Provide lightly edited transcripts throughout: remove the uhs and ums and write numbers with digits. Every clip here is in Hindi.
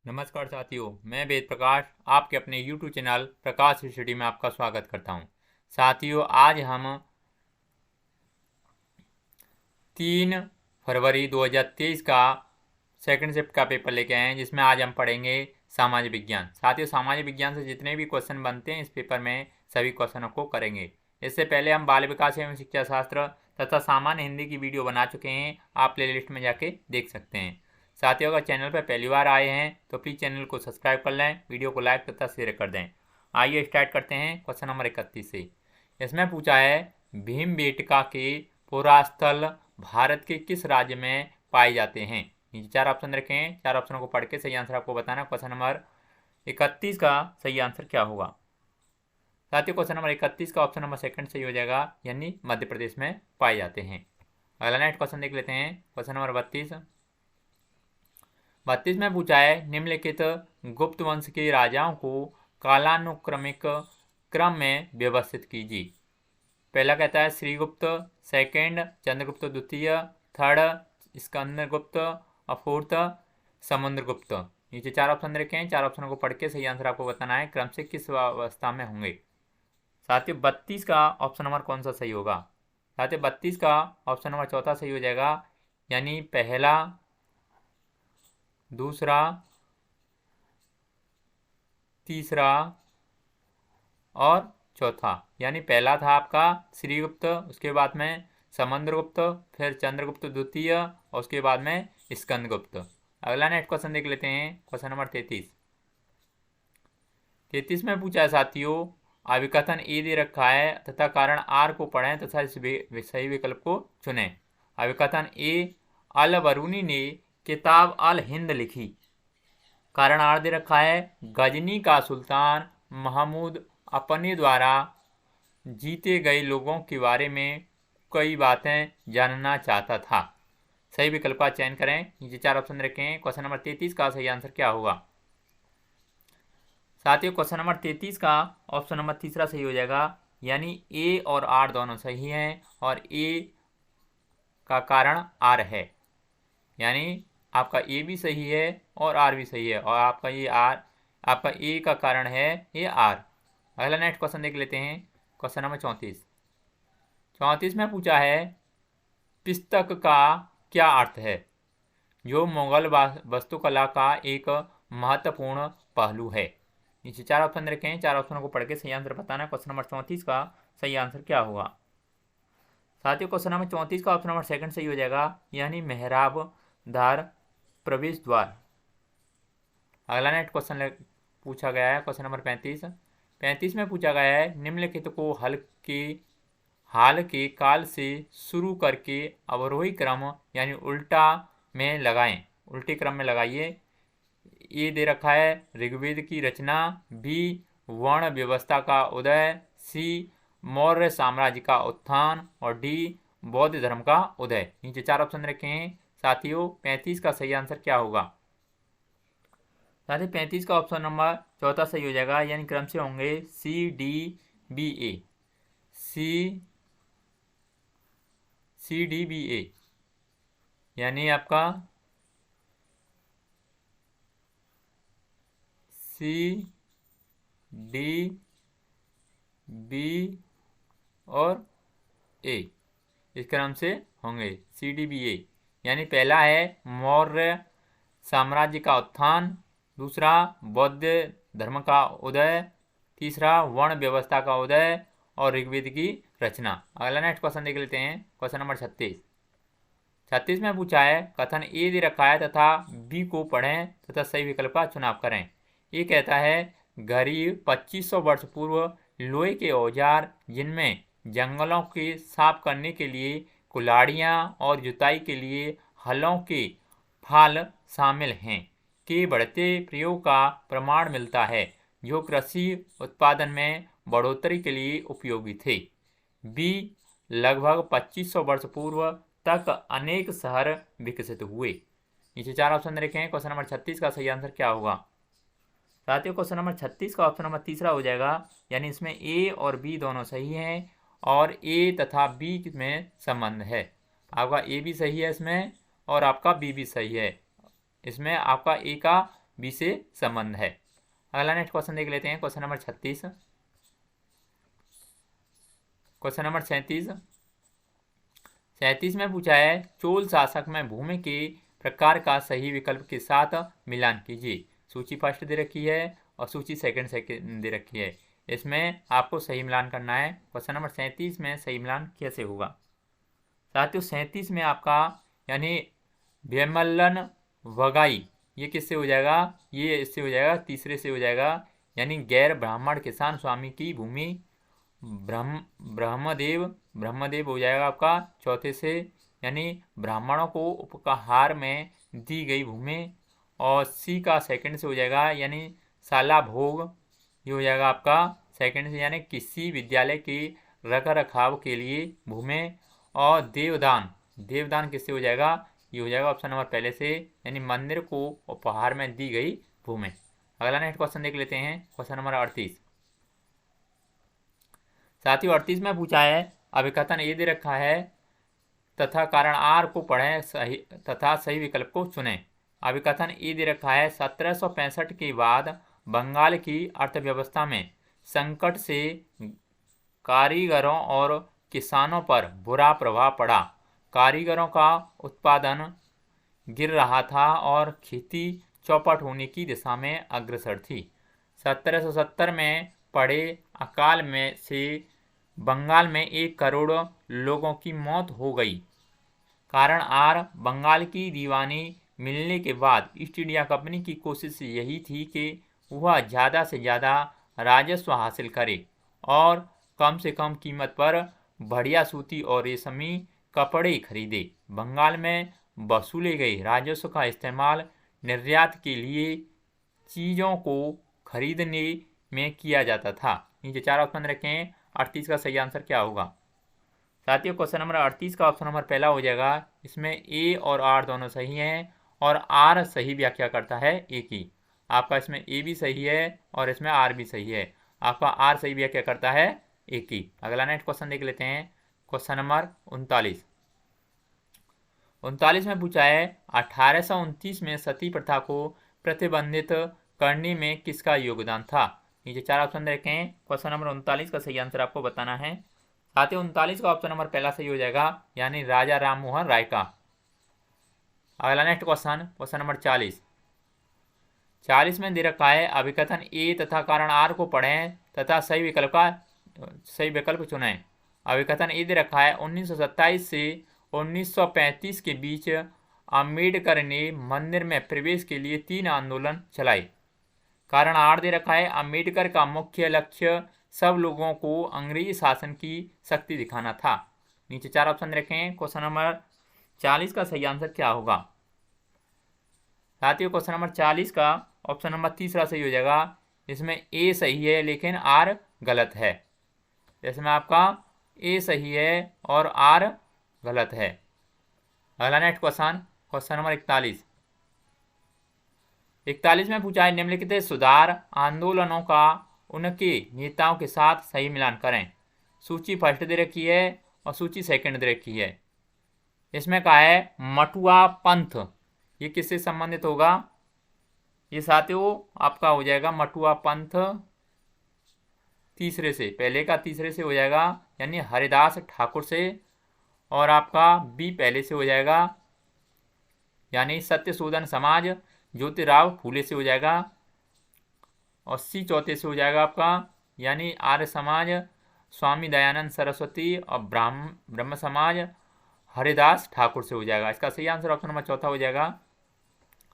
नमस्कार साथियों, मैं वेद प्रकाश आपके अपने YouTube चैनल प्रकाश स्टडी में आपका स्वागत करता हूं। साथियों, आज हम 3 फरवरी 2023 का सेकंड शिफ्ट का पेपर लेके आए हैं, जिसमें आज हम पढ़ेंगे सामाजिक विज्ञान। साथियों, सामाजिक विज्ञान से जितने भी क्वेश्चन बनते हैं इस पेपर में सभी क्वेश्चनों को करेंगे। इससे पहले हम बाल विकास एवं शिक्षा शास्त्र तथा सामान्य हिंदी की वीडियो बना चुके हैं, आप प्ले लिस्ट में जाके देख सकते हैं। साथियों, अगर चैनल पर पहली बार आए हैं तो प्लीज़ चैनल को सब्सक्राइब कर लें, वीडियो को लाइक तथा शेयर कर दें। आइए स्टार्ट करते हैं क्वेश्चन नंबर 31 से। इसमें पूछा है, भीमबेटका के पुरास्थल भारत के किस राज्य में पाए जाते हैं। नीचे 4 ऑप्शन रखे हैं, 4 ऑप्शनों को पढ़ के सही आंसर आपको बताना। क्वेश्चन नंबर 31 का सही आंसर क्या होगा। साथियों, क्वेश्चन नंबर 31 का ऑप्शन नंबर सेकंड सही हो जाएगा, यानी मध्य प्रदेश में पाए जाते हैं। अगला नेक्स्ट क्वेश्चन देख लेते हैं। क्वेश्चन नंबर 32 में पूछा है, निम्नलिखित गुप्त वंश के राजाओं को कालानुक्रमिक क्रम में व्यवस्थित कीजिए। पहला कहता है श्रीगुप्त, सेकंड चंद्रगुप्त द्वितीय, थर्ड स्कंदगुप्त और फोर्थ समुद्रगुप्त। नीचे 4 ऑप्शन रखे हैं, 4 ऑप्शनों को पढ़ के सही आंसर आपको बताना है, क्रम से किस अवस्था में होंगे। साथियों, 32 का ऑप्शन नंबर कौन सा सही होगा। साथियों, 32 का ऑप्शन नंबर चौथा सही हो जाएगा, यानी पहला, दूसरा, तीसरा और चौथा। यानी पहला था आपका श्रीगुप्त, उसके बाद में समुद्रगुप्त, फिर चंद्रगुप्त द्वितीय और उसके बाद में स्कंदगुप्त। अगला नेक्स्ट क्वेश्चन देख लेते हैं। क्वेश्चन नंबर 33 में पूछा है साथियों, अभिकथन ए दे रखा है तथा कारण आर को पढ़ें तथा इस सही विकल्प को चुनें। अभिकथन ए, अल बरूनी ने किताब अल हिंद लिखी। कारण आर दे रखा है, गजनी का सुल्तान महमूद अपने द्वारा जीते गए लोगों के बारे में कई बातें जानना चाहता था। सही विकल्प का चयन करें। नीचे 4 ऑप्शन रखें। क्वेश्चन नंबर 33 का सही आंसर क्या होगा। साथियों, क्वेश्चन नंबर 33 का ऑप्शन नंबर तीसरा सही हो जाएगा, यानी ए और आर दोनों सही हैं और ए का कारण आर है, यानी आपका ए भी सही है और आर भी सही है, और आपका ये आर, आपका ए का कारण है ये आर। अगला नेक्स्ट क्वेश्चन देख लेते हैं। क्वेश्चन नंबर 34 में पूछा है, पिस्तक का क्या अर्थ है, जो मुगल वास्तुकला का एक महत्वपूर्ण पहलू है। नीचे 4 ऑप्शन रखे हैं, 4 ऑप्शनों को पढ़ के सही आंसर बताना है। क्वेश्चन नंबर 34 का सही आंसर क्या होगा। साथियों, क्वेश्चन नंबर 34 का ऑप्शन नंबर सेकंड सही हो जाएगा, यानी मेहराब द्वार, प्रवेश द्वार। अगला नेक्स्ट क्वेश्चन पूछा गया है। क्वेश्चन नंबर 35 में पूछा गया है, निम्नलिखित को हाल के काल से शुरू करके अवरोही क्रम यानी उल्टा में लगाएं। उल्टे क्रम में लगाइए। ये दे रखा है ऋग्वेद की रचना, बी वर्ण व्यवस्था का उदय, सी मौर्य साम्राज्य का उत्थान और डी बौद्ध धर्म का उदय। नीचे 4 ऑप्शन रखे हैं। साथियों, 35 का सही आंसर क्या होगा। साथियों, 35 का ऑप्शन नंबर चौथा सही हो जाएगा, यानी क्रम से होंगे सी डी बी ए, सी डी बी ए, यानी आपका सी डी बी और ए, इस क्रम से होंगे सी डी बी ए। यानी पहला है मौर्य साम्राज्य का उत्थान, दूसरा बौद्ध धर्म का उदय, तीसरा वर्ण व्यवस्था का उदय और ऋग्वेद की रचना। अगला नेक्स्ट क्वेश्चन देख लेते हैं। क्वेश्चन नंबर 36 में पूछा है, कथन ए दे रखा है तथा बी को पढ़ें तथा सही विकल्प का चुनाव करें। ये कहता है, घड़ी 2500 वर्ष पूर्व लोहे के औजार जिनमें जंगलों के साफ करने के लिए कुल्हाड़ियाँ और जुताई के लिए हलों के फाल शामिल हैं के बढ़ते प्रयोग का प्रमाण मिलता है, जो कृषि उत्पादन में बढ़ोतरी के लिए उपयोगी थे। बी, लगभग 2500 वर्ष पूर्व तक अनेक शहर विकसित हुए। नीचे 4 ऑप्शन रखे हैं। क्वेश्चन नंबर 36 का सही आंसर क्या होगा। साथियों, क्वेश्चन नंबर 36 का ऑप्शन नंबर तीसरा हो जाएगा, यानी इसमें ए और बी दोनों सही हैं और ए तथा बी में संबंध है। आपका ए भी सही है इसमें और आपका बी भी सही है। इसमें आपका ए का बी से संबंध है। अगला नेक्स्ट क्वेश्चन देख लेते हैं, क्वेश्चन नंबर 36। क्वेश्चन नंबर 37 में पूछा है चोल शासक में भूमि के प्रकार का सही विकल्प के साथ मिलान कीजिए। सूची फर्स्ट दे रखी है और सूची सेकंड दे रखी है। इसमें आपको सही मिलान करना है। क्वेश्चन नंबर 37 में सही मिलान कैसे होगा? साथियों 37 में आपका यानी भेमल्लन वगाई, ये किससे हो जाएगा? ये इससे हो जाएगा, तीसरे से हो जाएगा, यानी गैर ब्राह्मण किसान स्वामी की भूमि ब्रह्मदेव हो जाएगा आपका चौथे से, यानी ब्राह्मणों को उपहार में दी गई भूमि। और सी का सेकंड से हो जाएगा, यानी शाला भोग, ये हो जाएगा आपका सेकंड से, यानी किसी विद्यालय की रख रखाव के लिए भूमि। और देवदान किससे हो जाएगा? ये हो जाएगा ऑप्शन नंबर पहले से, यानी मंदिर को उपहार में दी गई भूमि। अगला नेक्स्ट क्वेश्चन देख लेते हैं, क्वेश्चन नंबर 38। साथियों 38 में पूछा है अभिकथन ए दे रखा है तथा कारण आर को पढ़ें सही तथा सही विकल्प को चुनें। अभिकथन ए दे रखा है 1765 के बाद बंगाल की अर्थव्यवस्था में संकट से कारीगरों और किसानों पर बुरा प्रभाव पड़ा। कारीगरों का उत्पादन गिर रहा था और खेती चौपट होने की दिशा में अग्रसर थी। 1770 में पड़े अकाल में से बंगाल में 1 करोड़ लोगों की मौत हो गई। कारण आर बंगाल की दीवानी मिलने के बाद ईस्ट इंडिया कंपनी की कोशिश यही थी कि वह ज़्यादा से ज़्यादा राजस्व हासिल करे और कम से कम कीमत पर बढ़िया सूती और रेशमी कपड़े खरीदे। बंगाल में वसूले गए राजस्व का इस्तेमाल निर्यात के लिए चीज़ों को खरीदने में किया जाता था। नीचे 4 ऑप्शन रखें, 38 का सही आंसर क्या होगा? साथियों क्वेश्चन नंबर 38 का ऑप्शन नंबर पहला हो जाएगा। इसमें ए और आर दोनों सही हैं और आर सही व्याख्या करता है ए की। आपका इसमें ए भी सही है और इसमें आर भी सही है। आपका आर सही व्याख्या करता है ए की। अगला नेक्स्ट क्वेश्चन देख लेते हैं, क्वेश्चन नंबर 39। 39 में पूछा है 1829 में सती प्रथा को प्रतिबंधित करने में किसका योगदान था? नीचे 4 ऑप्शन देखें, क्वेश्चन नंबर 39 का सही आंसर आपको बताना है। साथ ही 39 का ऑप्शन नंबर पहला सही हो जाएगा, यानी राजा राम मोहन राय का। अगला नेक्स्ट क्वेश्चन नंबर 40 में दे रखा है अभिकथन ए तथा कारण आर को पढ़ें तथा सही विकल्प चुनें। अभिकथन ए दे रखा है 1927 से 1935 के बीच अम्बेडकर ने मंदिर में प्रवेश के लिए 3 आंदोलन चलाए। कारण आर दे रखा है अम्बेडकर का मुख्य लक्ष्य सब लोगों को अंग्रेजी शासन की शक्ति दिखाना था। नीचे 4 ऑप्शन रखें, क्वेश्चन नंबर 40 का सही आंसर क्या होगा? साथियों क्वेश्चन नंबर 40 का ऑप्शन नंबर तीसरा सही हो जाएगा। इसमें ए सही है लेकिन आर गलत है। इसमें आपका ए सही है और आर गलत है। अगला नेक्स्ट क्वेश्चन नंबर 41 में पूछा है निम्नलिखित सुधार आंदोलनों का उनके नेताओं के साथ सही मिलान करें। सूची फर्स्ट दे रखी है और सूची सेकंड दे रखी है। इसमें कहा है मटुआ पंथ, ये किससे संबंधित होगा? ये साथियों आपका हो जाएगा मटुआ पंथ तीसरे से, पहले का तीसरे से हो जाएगा, यानी हरिदास ठाकुर से। और आपका बी पहले से हो जाएगा, यानी सत्यशोधन समाज ज्योतिराव फूले से हो जाएगा। और सी चौथे से हो जाएगा आपका, यानी आर्य समाज स्वामी दयानंद सरस्वती और ब्रह्म समाज हरिदास ठाकुर से हो जाएगा। इसका सही आंसर ऑप्शन नंबर चौथा हो जाएगा।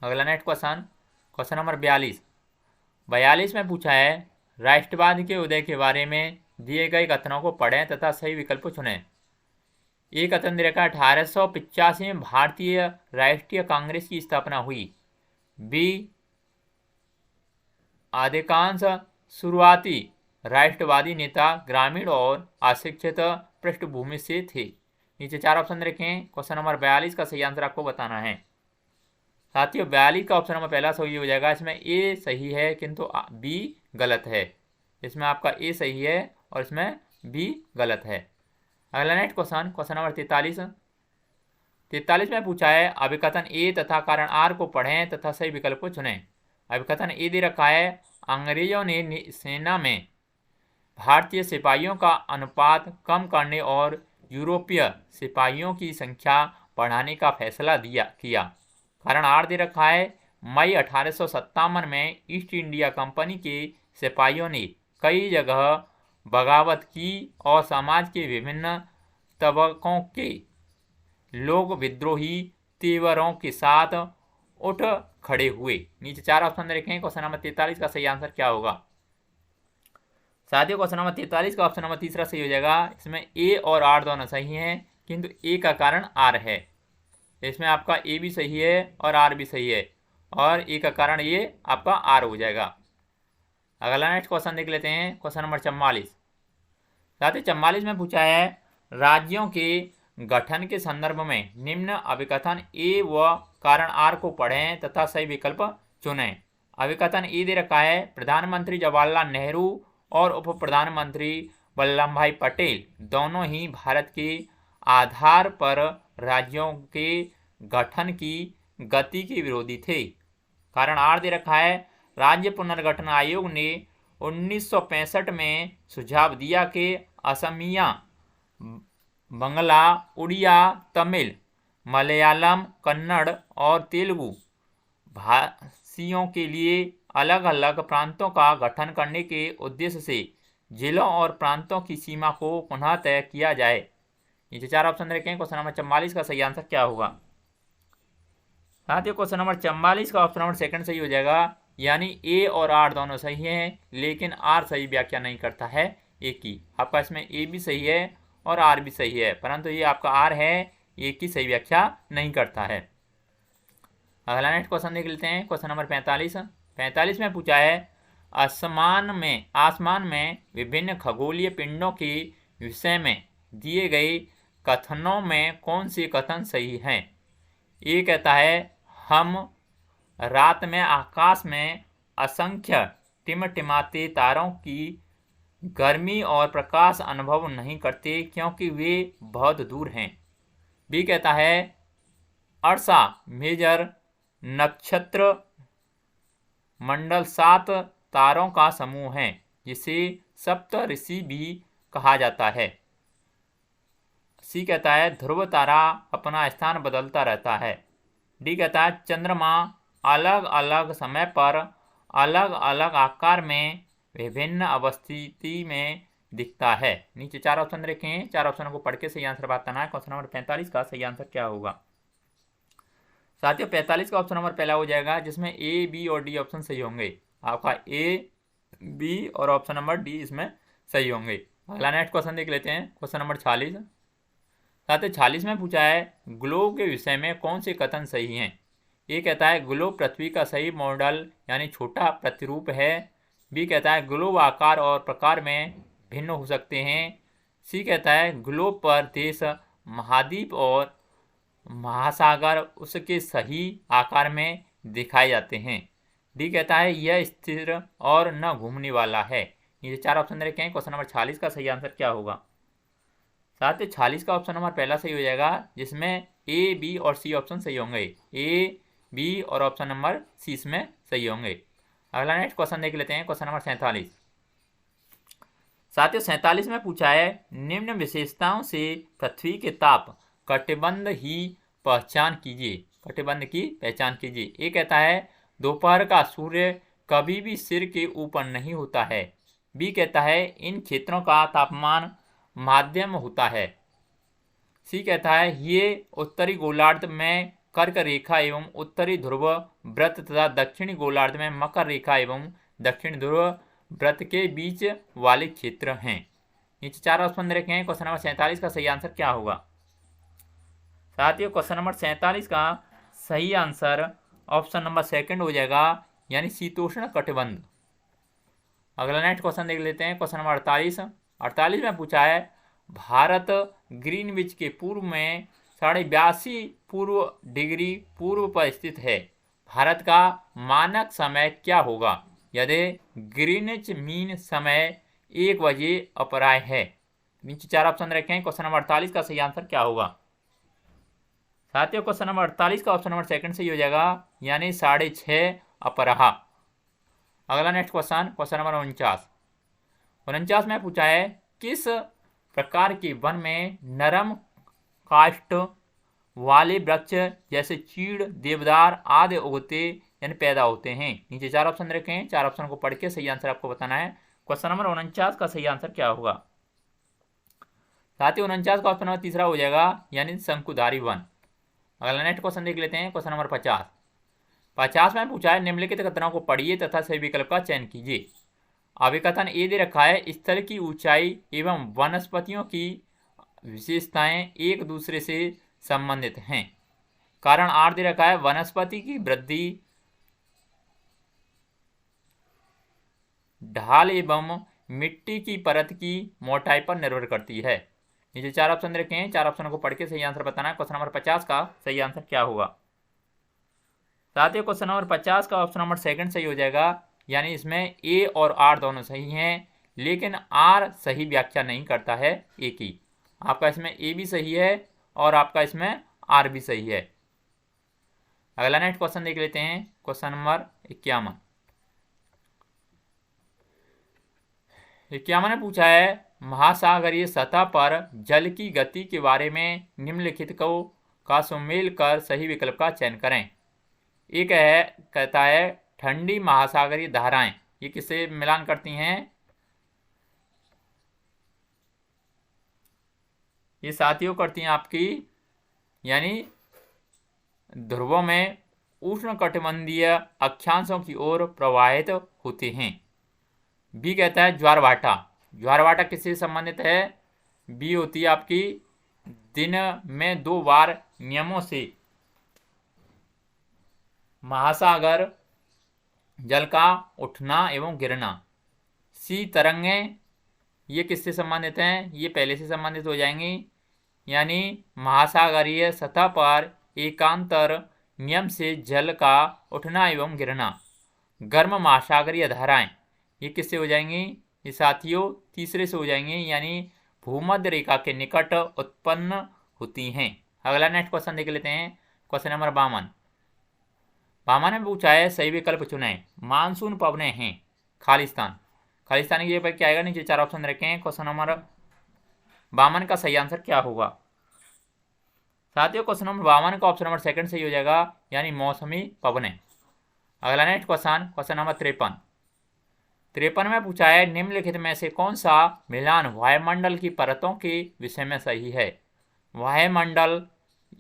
अगला नेक्स्ट क्वेश्चन नंबर 42 में पूछा है राष्ट्रवाद के उदय के बारे में दिए गए कथनों को पढ़ें तथा सही विकल्प चुनें। एक कथन दे रखा 1885 में भारतीय राष्ट्रीय कांग्रेस की स्थापना हुई। बी अधिकांश शुरुआती राष्ट्रवादी नेता ग्रामीण और अशिक्षित पृष्ठभूमि से थे। नीचे 4 ऑप्शन रखें, क्वेश्चन नंबर 42 का सही आंसर आपको बताना है। साथियों 42 का ऑप्शन नंबर पहला सही हो जाएगा। इसमें ए सही है किंतु बी गलत है। इसमें आपका ए सही है और इसमें बी गलत है। अगला नेक्स्ट क्वेश्चन नंबर 43 में पूछा है अभिकथन ए तथा कारण आर को पढ़ें तथा सही विकल्प को चुनें। अभिकथन ए दे रखा है, अंग्रेजों ने सेना में भारतीय सिपाहियों का अनुपात कम करने और यूरोपीय सिपाहियों की संख्या बढ़ाने का फैसला किया। कारण आर दे रखा है, मई 1857 में ईस्ट इंडिया कंपनी के सिपाहियों ने कई जगह बगावत की और समाज के विभिन्न तबकों के लोग विद्रोही तेवरों के साथ उठ खड़े हुए। नीचे 4 ऑप्शन देखें, क्वेश्चन नंबर 43 का सही आंसर क्या होगा। साथियों क्वेश्चन नंबर 43 का ऑप्शन नंबर तीसरा सही हो जाएगा। इसमें ए और आर दोनों सही हैं, किंतु ए का कारण आर है। इसमें आपका ए भी सही है और आर भी सही है, और ए का कारण ये आपका आर हो जाएगा। अगला नेक्स्ट क्वेश्चन देख लेते हैं, क्वेश्चन नंबर 44। साथियों 44 में पूछा है, राज्यों के गठन के संदर्भ में निम्न अभिकथन ए व कारण आर को पढ़ें तथा सही विकल्प चुनें। अभिकथन ए दे रखा है, प्रधानमंत्री जवाहरलाल नेहरू और उप प्रधानमंत्री वल्लभ भाई पटेल दोनों ही भारत के आधार पर राज्यों के गठन की गति के विरोधी थे। कारण आर दे रखा है, राज्य पुनर्गठन आयोग ने 1965 में सुझाव दिया कि असमिया, बंगला, उड़िया, तमिल, मलयालम, कन्नड़ और तेलुगु भाषियों के लिए अलग अलग प्रांतों का गठन करने के उद्देश्य से जिलों और प्रांतों की सीमा को पुनः तय किया जाए। नीचे 4 ऑप्शन रखें, क्वेश्चन नंबर 44 का सही आंसर क्या होगा। साथियों क्वेश्चन नंबर 44 का ऑप्शन नंबर सेकंड सही हो जाएगा, यानी ए और आर दोनों सही हैं, लेकिन आर सही व्याख्या नहीं करता है ए की। आपका इसमें ए भी सही है और आर भी सही है, परंतु ये आपका आर है, ए की सही व्याख्या नहीं करता है। अगला नेक्स्ट क्वेश्चन देख लेते हैं, क्वेश्चन नंबर 45। 45 में पूछा है, आसमान में विभिन्न खगोलीय पिंडों के विषय में दिए गए कथनों में कौन से कथन सही हैं। ये कहता है, हम रात में आकाश में असंख्य टिमटिमाते तारों की गर्मी और प्रकाश अनुभव नहीं करते क्योंकि वे बहुत दूर हैं। बी कहता है, अर्सा मेजर नक्षत्र मंडल 7 तारों का समूह है जिसे सप्त ऋषि भी कहा जाता है। सी कहता है, ध्रुव तारा अपना स्थान बदलता रहता है। डी कहता है, चंद्रमा अलग अलग समय पर अलग अलग आकार में विभिन्न अवस्थिति में दिखता है। नीचे 4 ऑप्शन रखें, 4 ऑप्शनों को पढ़ के सही आंसर बताना है। क्वेश्चन नंबर 45 का सही आंसर क्या होगा। साथियों 45 का ऑप्शन नंबर पहला हो जाएगा, जिसमें ए, बी और डी ऑप्शन सही होंगे। आपका ए, बी और ऑप्शन नंबर डी इसमें सही होंगे। अगला नेक्स्ट क्वेश्चन देख लेते हैं, क्वेश्चन नंबर 46। साथियों 46 में पूछा है, ग्लोब के विषय में कौन से कथन सही हैं। ए कहता है, ग्लोब पृथ्वी का सही मॉडल यानी छोटा प्रतिरूप है। बी कहता है, ग्लोब आकार और प्रकार में भिन्न हो सकते हैं। सी कहता है, ग्लोब पर देश, महाद्वीप और महासागर उसके सही आकार में दिखाए जाते हैं। डी कहता है, यह स्थिर और न घूमने वाला है। ये 4 ऑप्शन रखें, क्वेश्चन नंबर 46 का सही आंसर क्या होगा। साथ ही 46 का ऑप्शन नंबर पहला सही हो जाएगा, जिसमें ए, बी और सी ऑप्शन सही होंगे। ए, बी और ऑप्शन नंबर सी इसमें सही होंगे। अगला नेक्स्ट क्वेश्चन देख लेते हैं, क्वेश्चन नंबर 47। साथियों 47 में पूछा है, निम्न विशेषताओं से पृथ्वी के ताप कटिबंध ही पहचान कीजिए। कटिबंध की पहचान कीजिए। ये कहता है, दोपहर का सूर्य कभी भी सिर के ऊपर नहीं होता है। बी कहता है, इन क्षेत्रों का तापमान माध्यम होता है। सी कहता है, ये उत्तरी गोलार्ध में कर्क रेखा एवं उत्तरी ध्रुव व्रत तथा दक्षिणी गोलार्ध में मकर रेखा एवं दक्षिण ध्रुव व्रत के बीच वाले क्षेत्र हैं। नीचे 4 ऑप्शन रखें, क्वेश्चन नंबर 47 का सही आंसर क्या होगा। साथियों क्वेश्चन नंबर 47 का सही आंसर ऑप्शन नंबर सेकंड हो जाएगा, यानी शीतोष्ण कटिबंध। अगला नेक्स्ट क्वेश्चन देख लेते हैं, क्वेश्चन नंबर 48। 48 में पूछा है, भारत ग्रीनविच के पूर्व में 82.5 पूर्व डिग्री पूर्व पर स्थित है। भारत का मानक समय क्या होगा यदि ग्रीनिच मीन समय 1 बजे अपराह्न है। नीचे 4 ऑप्शन रखें, क्वेश्चन नंबर 48 का सही आंसर क्या होगा। साथियों क्वेश्चन नंबर 48 का ऑप्शन नंबर सेकंड सही हो जाएगा, यानी 6:30 अपराह्न। अगला नेक्स्ट क्वेश्चन, क्वेश्चन नंबर 49 में पूछा है किस प्रकार के वन में नरम काष्ठ वाले वृक्ष जैसे चीड़, देवदार आदि उगते यानी पैदा होते हैं। नीचे 4 ऑप्शन रखे हैं, 4 ऑप्शन को पढ़ के सही आंसर आपको बताना है। क्वेश्चन नंबर 49 का सही आंसर क्या होगा? साथ ही 49 का ऑप्शन नंबर तीसरा हो जाएगा यानी शंकुधारी वन। अगला नेक्स्ट क्वेश्चन देख लेते हैं, क्वेश्चन नंबर 50 में पूछा है निम्नलिखित कथनों को पढ़िए तथा सही विकल्प का चयन कीजिए। अभिकथन ए दे रखा है स्थल की ऊंचाई एवं वनस्पतियों की विशेषताएं एक दूसरे से संबंधित हैं। कारण आर दे रखा है वनस्पति की वृद्धि ढाल एवं मिट्टी की परत की मोटाई पर निर्भर करती है। नीचे 4 ऑप्शन रखे हैं, 4 ऑप्शन को पढ़ के सही आंसर बताना है। क्वेश्चन नंबर 50 का सही आंसर क्या होगा? साथ ही क्वेश्चन नंबर 50 का ऑप्शन नंबर सेकंड सही हो जाएगा, यानी इसमें ए और आर दोनों सही हैं, लेकिन आर सही व्याख्या नहीं करता है ए की। आपका इसमें ए भी सही है और आपका इसमें आर भी सही है। अगला नेक्स्ट क्वेश्चन देख लेते हैं, क्वेश्चन नंबर 51 में पूछा है महासागरीय सतह पर जल की गति के बारे में निम्नलिखित को का सुमेल कर सही विकल्प का चयन करें। एक है कहता है ठंडी महासागरीय धाराएं, ये किससे मिलान करती हैं? ये साथियों करती हैं आपकी यानी ध्रुवों में उष्णकटिबंधीय अक्षांशों की ओर प्रवाहित होते हैं। बी कहता है ज्वारभाटा। ज्वारभाटा किससे संबंधित है? बी होती है आपकी दिन में 2 बार नियमों से महासागर जल का उठना एवं गिरना। सी तरंगें, ये किससे संबंधित हैं? ये पहले से संबंधित हो जाएंगी, यानी महासागरीय सतह पर एकांतर नियम से जल का उठना एवं गिरना। गर्म महासागरीय धाराएं, ये किससे हो जाएंगी? ये साथियों तीसरे से हो जाएंगी, यानी भूमध्य रेखा के निकट उत्पन्न होती हैं। अगला नेक्स्ट क्वेश्चन देख लेते हैं, क्वेश्चन नंबर 52 में पूछा है सही विकल्प चुनें। मानसून पवनें हैं खालिस्तान। खालिस्तान की जगह पर क्या आएगा? नीचे 4 ऑप्शन रखे हैं। क्वेश्चन नंबर 52 का सही आंसर क्या होगा? साथियों क्वेश्चन नंबर 52 का ऑप्शन नंबर सेकंड सही हो जाएगा, यानी मौसमी पवनें। अगला नेक्स्ट क्वेश्चन, क्वेश्चन नंबर 53 में पूछा है निम्नलिखित में से कौन सा मिलान वायुमंडल की परतों के विषय में सही है? वायुमंडल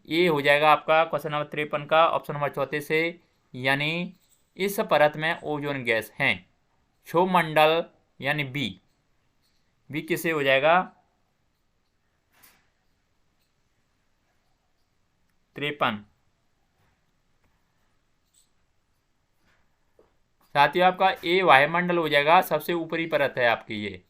ये हो जाएगा आपका क्वेश्चन नंबर 53 का ऑप्शन नंबर 34 से, यानी इस परत में ओजोन गैस है। क्षोभमंडल यानी बी किससे हो जाएगा? 53। साथियों आपका ए वायुमंडल हो जाएगा, सबसे ऊपरी परत है आपकी ये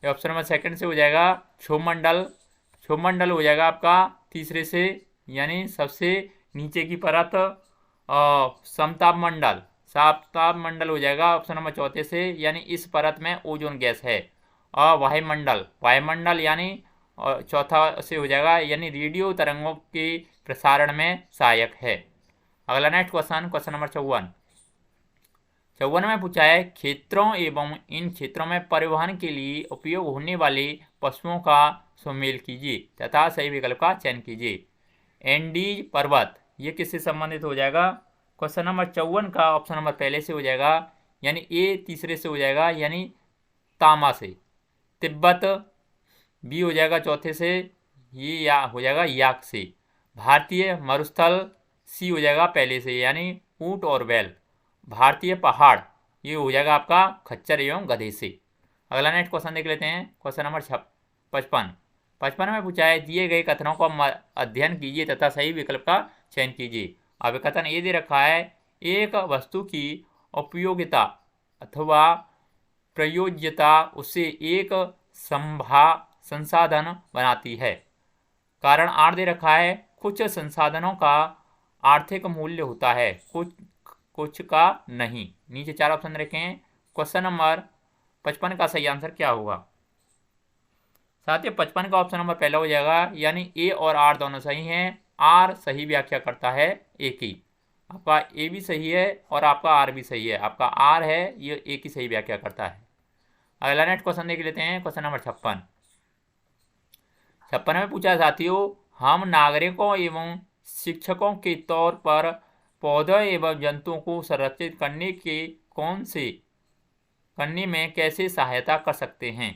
ऑप्शन नंबर सेकंड से हो जाएगा। क्षोभमंडल हो जाएगा आपका तीसरे से, यानी सबसे नीचे की परत। समताप मंडल हो जाएगा ऑप्शन नंबर चौथे से, यानी इस परत में ओजोन गैस है। और वायुमंडल यानी चौथा से हो जाएगा, यानी रेडियो तरंगों के प्रसारण में सहायक है। अगला नेक्स्ट क्वेश्चन, क्वेश्चन नंबर 54 में पूछा है क्षेत्रों एवं इन क्षेत्रों में परिवहन के लिए उपयोग होने वाले पशुओं का सुमेल कीजिए तथा सही विकल्प का चयन कीजिए। एंडीज पर्वत, ये किससे संबंधित हो जाएगा? क्वेश्चन नंबर 54 का ऑप्शन नंबर पहले से हो जाएगा, यानी ए तीसरे से हो जाएगा, यानी तामा से। तिब्बत बी हो जाएगा चौथे से, ये या हो जाएगा याक से। भारतीय मरुस्थल सी हो जाएगा पहले से, यानी ऊंट और बैल। भारतीय पहाड़ ये हो जाएगा आपका खच्चर एवं गधे से। अगला नेक्स्ट क्वेश्चन देख लेते हैं, क्वेश्चन नंबर 55 में पूछा है दिए गए कथनों का अध्ययन कीजिए तथा सही विकल्प का चयन कीजिए। अब कथन ये दे रखा है एक वस्तु की उपयोगिता अथवा प्रयोज्यता उसे एक संसाधन बनाती है। कारण आर दे रखा है कुछ संसाधनों का आर्थिक मूल्य होता है, कुछ का नहीं। नीचे 4 ऑप्शन रखे हैं। क्वेश्चन नंबर 55 का सही आंसर क्या होगा? साथियों 55 का ऑप्शन नंबर पहला हो जाएगा, यानी ए और आर दोनों सही हैं। आर सही व्याख्या करता है ए की। आपका ए भी सही है और आपका आर भी सही है। आपका आर है ये ए की सही व्याख्या करता है। अगला नेक्स्ट क्वेश्चन देख लेते हैं, क्वेश्चन नंबर 56 में पूछा है साथियों, हम नागरिकों एवं शिक्षकों के तौर पर पौधों एवं जंतुओं को संरक्षित करने में कैसे सहायता कर सकते हैं।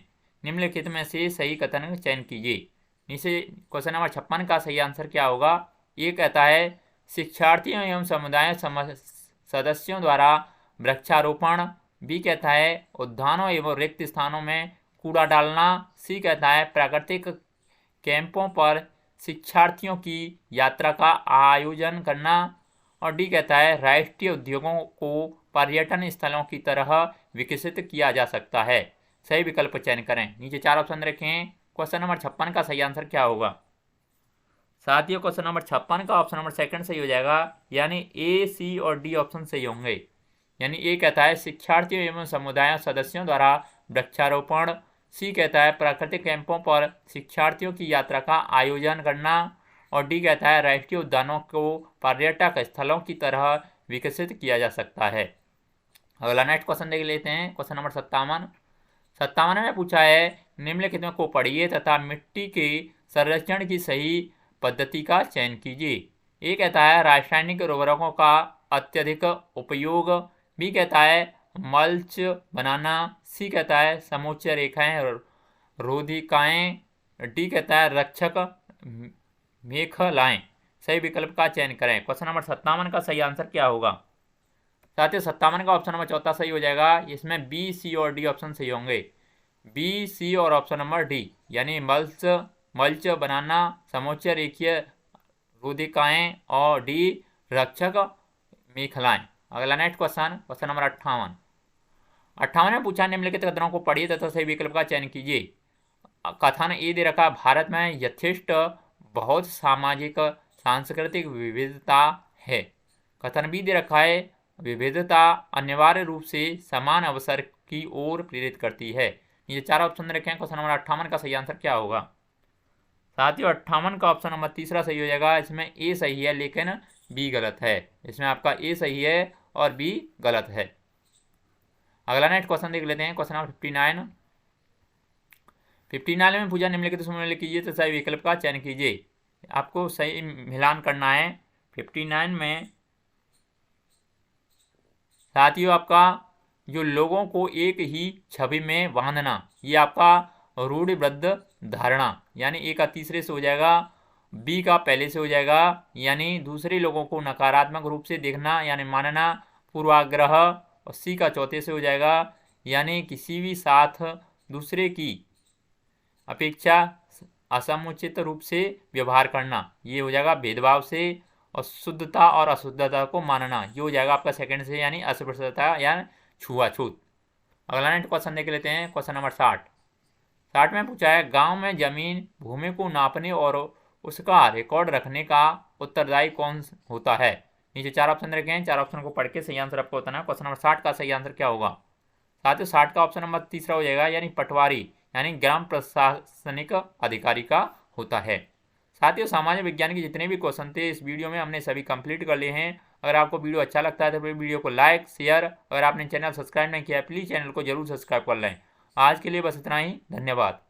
निम्नलिखित में से सही कथन का चयन कीजिए। नीचे क्वेश्चन नंबर 56 का सही आंसर क्या होगा। ये कहता है शिक्षार्थियों एवं समुदाय सदस्यों द्वारा वृक्षारोपण। बी कहता है उद्यानों एवं रिक्त स्थानों में कूड़ा डालना। सी कहता है प्राकृतिक कैंपों पर शिक्षार्थियों की यात्रा का आयोजन करना। और डी कहता है राष्ट्रीय उद्योगों को पर्यटन स्थलों की तरह विकसित किया जा सकता है। सही विकल्प चयन करें। नीचे 4 ऑप्शन रखें। क्वेश्चन नंबर 56 का सही आंसर क्या होगा। साथियों क्वेश्चन नंबर 56 का ऑप्शन नंबर सेकंड सही हो जाएगा, यानी ए, सी और डी ऑप्शन सही होंगे। यानी ए कहता है शिक्षार्थियों एवं समुदाय सदस्यों द्वारा वृक्षारोपण। सी कहता है प्राकृतिक कैंपों पर शिक्षार्थियों की यात्रा का आयोजन करना। और डी कहता है राष्ट्रीय उद्यानों को पर्यटक स्थलों की तरह विकसित किया जा सकता है। अगला नेक्स्ट क्वेश्चन देख लेते हैं, क्वेश्चन नंबर 57 में पूछा है निम्नलिखित में को पढ़िए तथा मिट्टी के संरक्षण की सही पद्धति का चयन कीजिए। ए कहता है रासायनिक उर्वरकों का अत्यधिक उपयोग। बी कहता है मल्च बनाना। सी कहता है समोच्च रेखाएं रोधिकाएं। डी कहता है रक्षक मेखलाएं। सही विकल्प का चयन करें। क्वेश्चन नंबर 57 का सही आंसर क्या होगा। साथियों 57 का ऑप्शन नंबर 4 सही हो जाएगा। इसमें बी, सी और डी ऑप्शन सही होंगे। बी, सी और ऑप्शन नंबर डी, यानी मल्च बनाना, समोच्च रेखीय रोधिकाएं और डी रक्षक मेखलाएं। अगला नेक्स्ट क्वेश्चन नंबर 58 में पूछा निम्नलिखित कथनों को पढ़िए तथा सही विकल्प का चयन कीजिए। कथन ए दे रखा, भारत में यथेष्ट बहुत सामाजिक सांस्कृतिक विविधता है। कथन बी दे रखा है विविधता अनिवार्य रूप से समान अवसर की ओर प्रेरित करती है। ये 4 ऑप्शन रखे हैं। क्वेश्चन नंबर 58 का सही आंसर क्या होगा। साथियों 58 का ऑप्शन नंबर 3 सही हो जाएगा। इसमें ए सही है लेकिन बी गलत है। इसमें आपका ए सही है और बी गलत है। अगला नेक्स्ट क्वेश्चन देख लेते हैं, क्वेश्चन नंबर 59 में पूछा निम्नलिखित समूह कीजिए तो सही विकल्प का चयन कीजिए। आपको सही मिलान करना है। 59 में साथियों आपका जो लोगों को एक ही छवि में बांधना, ये आपका रूढ़िबद्ध धारणा, यानी ए का तीसरे से हो जाएगा, बी का पहले से हो जाएगा, यानी दूसरे लोगों को नकारात्मक रूप से देखना यानी मानना, पूर्वाग्रह, और सी का चौथे से हो जाएगा, यानी किसी भी साथ दूसरे की अपेक्षा असमुचित रूप से व्यवहार करना, ये हो जाएगा भेदभाव से, और शुद्धता और अशुद्धता को मानना, ये हो जाएगा आपका सेकंड से, यानी अस्पृश्यता या छुआछूत। अगला नेक्स्ट क्वेश्चन देख लेते हैं, क्वेश्चन नंबर 60 में पूछा है गांव में जमीन भूमि को नापने और उसका रिकॉर्ड रखने का उत्तरदायी कौन होता है। नीचे 4 ऑप्शन रखे हैं। 4 ऑप्शन को पढ़ के सही आंसर आपको बताना है। क्वेश्चन नंबर 60 का सही आंसर क्या होगा। साथियों 60 का ऑप्शन नंबर 3 हो जाएगा, यानी पटवारी यानी ग्राम प्रशासनिक अधिकारी का होता है। साथियों सामाजिक विज्ञान के जितने भी क्वेश्चन थे इस वीडियो में हमने सभी कंप्लीट कर लिए हैं। अगर आपको वीडियो अच्छा लगता है तो फिर वीडियो को लाइक शेयर, अगर आपने चैनल सब्सक्राइब नहीं किया है प्लीज़ चैनल को जरूर सब्सक्राइब कर लें। आज के लिए बस इतना ही, धन्यवाद।